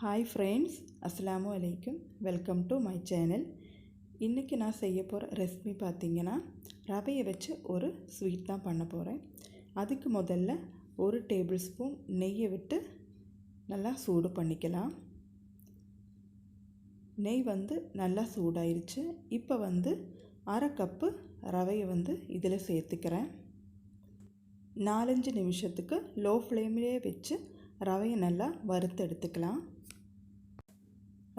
Hi friends, அஸ்ஸலாமு அலைக்கும். Welcome to my channel. இன்றைக்கி நான் செய்ய போகிற ரெசிபி பார்த்திங்கன்னா, ரவையை வச்சு ஒரு ஸ்வீட் தான் பண்ண போகிறேன். அதுக்கு முதல்ல ஒரு டேபிள் ஸ்பூன் நெய்யை விட்டு நல்லா சூடு பண்ணிக்கலாம். நெய் நல்லா சூடாயிருச்சு. இப்போ அரை கப்பு ரவையை இதில் சேர்த்துக்கிறேன். 4-5 நிமிஷத்துக்கு லோ ஃப்ளேம்லேயே வச்சு ரவையை நல்லா வறுத்து எடுத்துக்கலாம்.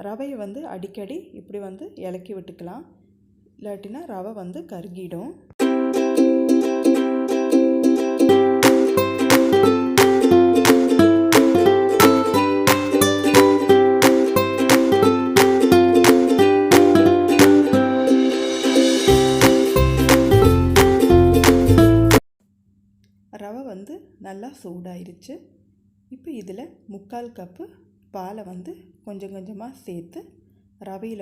ரவையை அடிக்கடி இப்படி இலக்கி விட்டுக்கலாம், இல்லாட்டினா ரவை கருகிடும். ரவை நல்லா சூடாயிருச்சு. இப்போ இதில் 3/4 கப்பு பாலை கொஞ்சம் கொஞ்சமாக சேர்த்து ரவையில்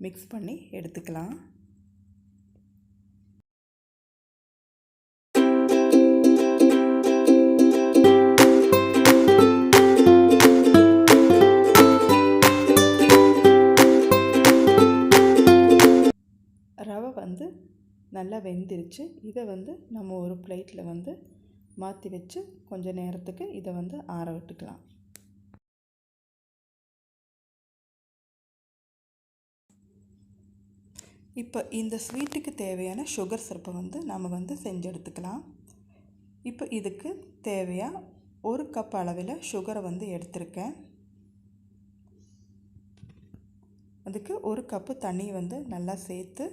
மிக்ஸ் பண்ணி எடுத்துக்கலாம். ரவை நல்லா வெந்துருச்சு. இதை நம்ம ஒரு பிளேட்டில் மாற்றி வச்சு கொஞ்சம் நேரத்துக்கு இதை ஆற விட்டுக்கலாம். இப்போ இந்த ஸ்வீட்டுக்கு தேவையான சுகர் சிரப்பை நம்ம செஞ்சு எடுத்துக்கலாம். இப்போ இதுக்கு தேவையாக 1 கப் அளவில் சுகரை எடுத்திருக்கேன். அதுக்கு 1 கப்பு தண்ணி நல்லா சேர்த்து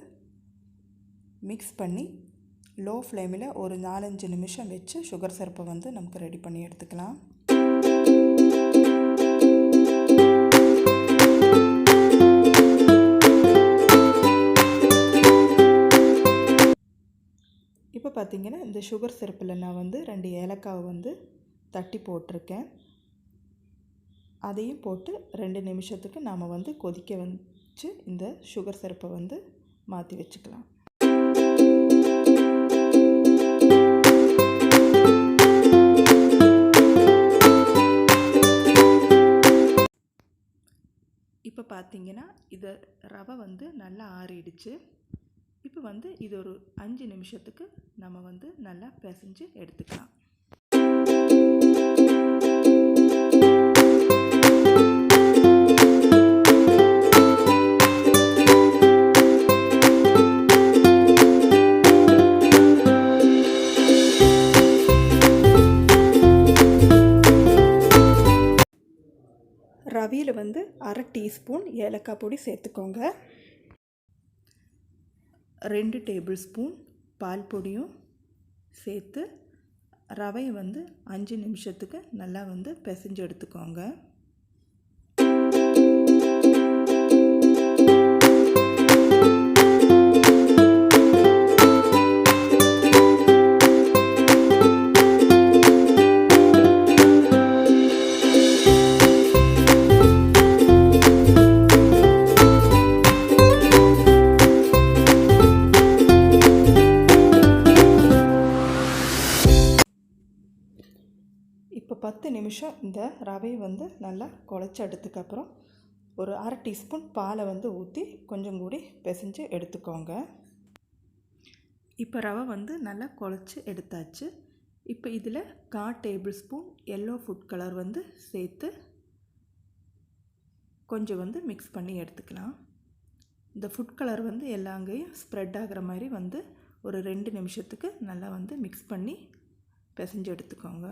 மிக்ஸ் பண்ணி லோ ஃப்ளேமில் ஒரு 4-5 நிமிஷம் வச்சு சுகர் சிரப்பை நமக்கு ரெடி பண்ணி எடுத்துக்கலாம். இப்போ பார்த்திங்கன்னா, இந்த சுகர் சிரப்பில் நான் 2 ஏலக்காவை தட்டி போட்டிருக்கேன். அதையும் போட்டு 2 நிமிஷத்துக்கு நாம் கொதிக்க வச்சு இந்த சுகர் சிரப்பை மாற்றி வச்சுக்கலாம். இப்போ பார்த்திங்கன்னா, இதை ரவை நல்லா ஆறிடுச்சு. இப்போ இது ஒரு 5 நிமிஷத்துக்கு நம்ம நல்லா பிசைஞ்சு எடுத்துக்கலாம். ரவையில் 1/2 டீஸ்பூன் ஏலக்காய் பொடி சேர்த்துக்கோங்க. 2 டேபிள் ஸ்பூன் பால் பொடியும் சேர்த்து ரவையை 5 நிமிஷத்துக்கு நல்லா பிசைஞ்சு எடுத்துக்கோங்க. இப்போ 10 நிமிஷம் இந்த ரவையை நல்லா குழச்செடுத்துக்கப்புறம் ஒரு 1/2 டீஸ்பூன் பாலை ஊற்றி கொஞ்சம் கூடி பிசைஞ்சு எடுத்துக்கோங்க. இப்போ ரவை நல்லா குழச்சி எடுத்தாச்சு. இப்போ இதில் 1/4 table spoon yellow food colour சேர்த்து கொஞ்சம் மிக்ஸ் பண்ணி எடுத்துக்கலாம். இந்த ஃபுட் கலர் எல்லாங்கேயும் ஸ்ப்ரெட் ஆகிற மாதிரி ஒரு 2 நிமிஷத்துக்கு நல்லா மிக்ஸ் பண்ணி பிசைஞ்சு எடுத்துக்கோங்க.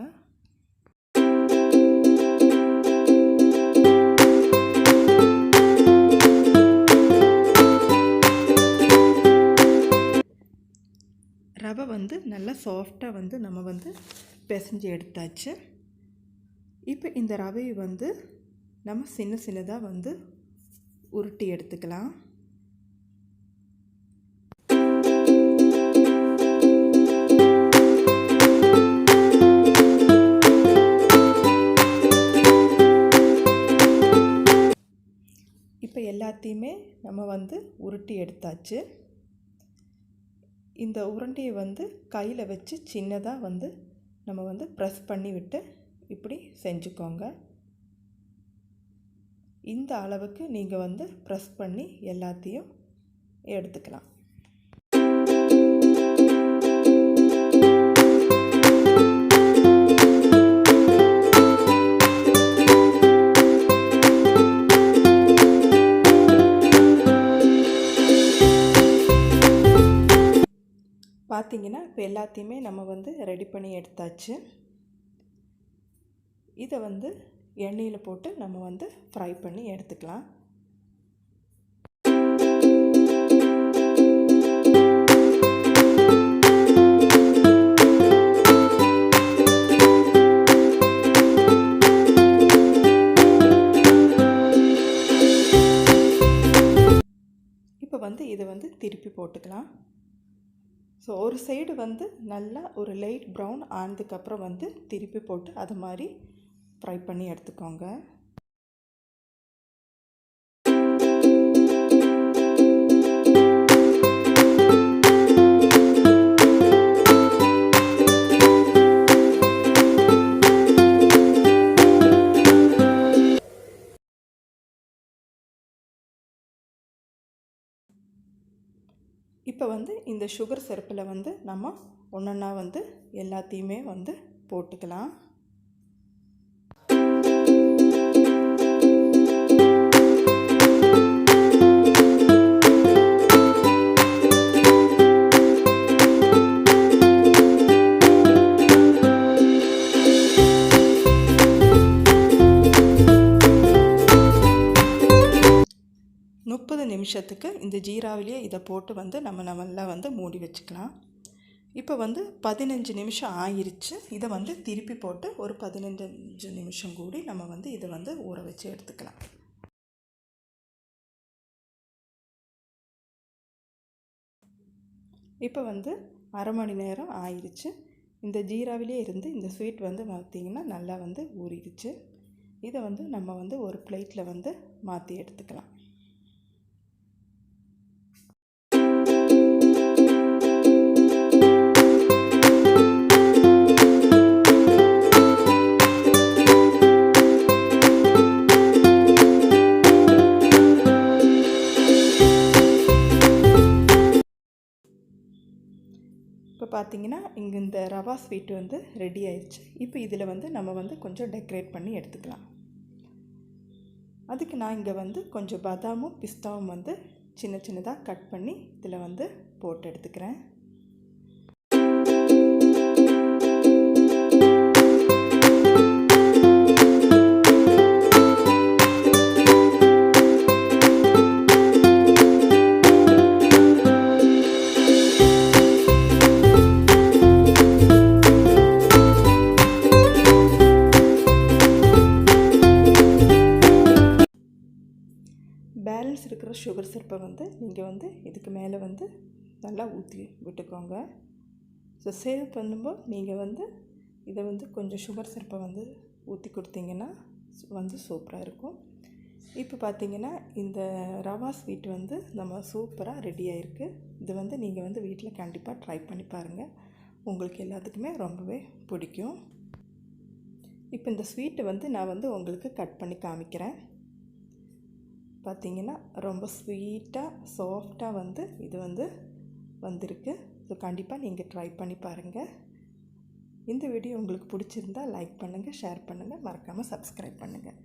ரவை நல்லா சாஃப்டாக நம்ம பிசைஞ்சு எடுத்தாச்சு. இப்போ இந்த ரவையை நம்ம சின்ன சின்னதாக உருட்டி எடுத்துக்கலாம். இப்போ எல்லாத்தையுமே நம்ம உருட்டி எடுத்தாச்சு. இந்த உருண்டையை கையில் வச்சு சின்னதாக நம்ம ப்ரெஸ் பண்ணி விட்டு இப்படி செஞ்சுக்கோங்க. இந்த அளவுக்கு நீங்கள் வந்து ப்ரெஸ் பண்ணி எல்லாத்தையும் எடுத்துக்கலாம். பார்த்திங்கன்னா இப்போ எல்லாத்தையுமே நம்ம வந்து ரெடி பண்ணி எடுத்தாச்சு. இதை வந்து எண்ணெயில் போட்டு நம்ம வந்து ஃப்ரை பண்ணி எடுத்துக்கலாம். இப்போ வந்து இதை வந்து திருப்பி போட்டுக்கலாம். ஸோ ஒரு சைடு வந்து நல்லா ஒரு லைட் ப்ரௌன் ஆனதுக்கப்புறம் வந்து திருப்பி போட்டு அது மாதிரி ஃப்ரை பண்ணி எடுத்துக்கோங்க. இப்போ வந்து இந்த சுகர் சிரப்பில் வந்து நம்ம ஒன்றொன்னா வந்து எல்லாத்தையுமே வந்து போட்டுக்கலாம். நிமிஷத்துக்கு இந்த ஜீராவிலேயே இதை போட்டு வந்து நம்ம நல்லா வந்து மூடி வச்சுக்கலாம். இப்போ வந்து 15 நிமிஷம் ஆயிருச்சு. இதை வந்து திருப்பி போட்டு ஒரு 15 நிமிஷம் கூடி நம்ம வந்து இதை வந்து ஊற வச்சு எடுத்துக்கலாம். இப்போ வந்து அரை மணி நேரம் ஆயிடுச்சு. இந்த ஜீராவிலே இருந்து இந்த ஸ்வீட் வந்து பார்த்திங்கன்னா நல்லா வந்து ஊறிடுச்சு. இதை வந்து நம்ம வந்து ஒரு பிளேட்டில் வந்து மாற்றி எடுத்துக்கலாம். இப்போ பார்த்திங்கன்னா இங்கே இந்த ரவா ஸ்வீட் வந்து ரெடி ஆயிடுச்சு. இப்போ இதில் வந்து நம்ம வந்து கொஞ்சம் டெக்கரேட் பண்ணி எடுத்துக்கலாம். அதுக்கு நான் இங்கே வந்து கொஞ்சம் பாதாமும் பிஸ்தாவும் வந்து சின்ன சின்னதாக கட் பண்ணி இதில் வந்து போட்டு எடுத்துக்கிறேன். பேலன்ஸ் இருக்கிற சுகர் சிரப்பை வந்து நீங்கள் வந்து இதுக்கு மேலே வந்து நல்லா ஊற்றி விட்டுக்கோங்க. ஸோ சேவ் பண்ணும்போது நீங்கள் வந்து இதை வந்து கொஞ்சம் சுகர் சிரப்பை வந்து ஊற்றி கொடுத்தீங்கன்னா வந்து சூப்பராக இருக்கும். இப்போ பார்த்திங்கன்னா இந்த ரவா ஸ்வீட் வந்து நம்ம சூப்பராக ரெடி ஆகிருக்கு. இது வந்து நீங்கள் வந்து வீட்டில் கண்டிப்பாக ட்ரை பண்ணி பாருங்கள். உங்களுக்கு எல்லாத்துக்குமே ரொம்பவே பிடிக்கும். இப்போ இந்த ஸ்வீட்டை வந்து நான் வந்து உங்களுக்கு கட் பண்ணி காமிக்கிறேன். பார்த்திங்கன்னா ரொம்ப ஸ்வீட்டாக சாஃப்டாக வந்து இது வந்து வந்திருக்கு. ஸோ கண்டிப்பாக நீங்கள் ட்ரை பண்ணி பாருங்கள். இந்த வீடியோ உங்களுக்கு பிடிச்சிருந்தால் லைக் பண்ணுங்கள், ஷேர் பண்ணுங்கள், மறக்காமல் சப்ஸ்கிரைப் பண்ணுங்கள்.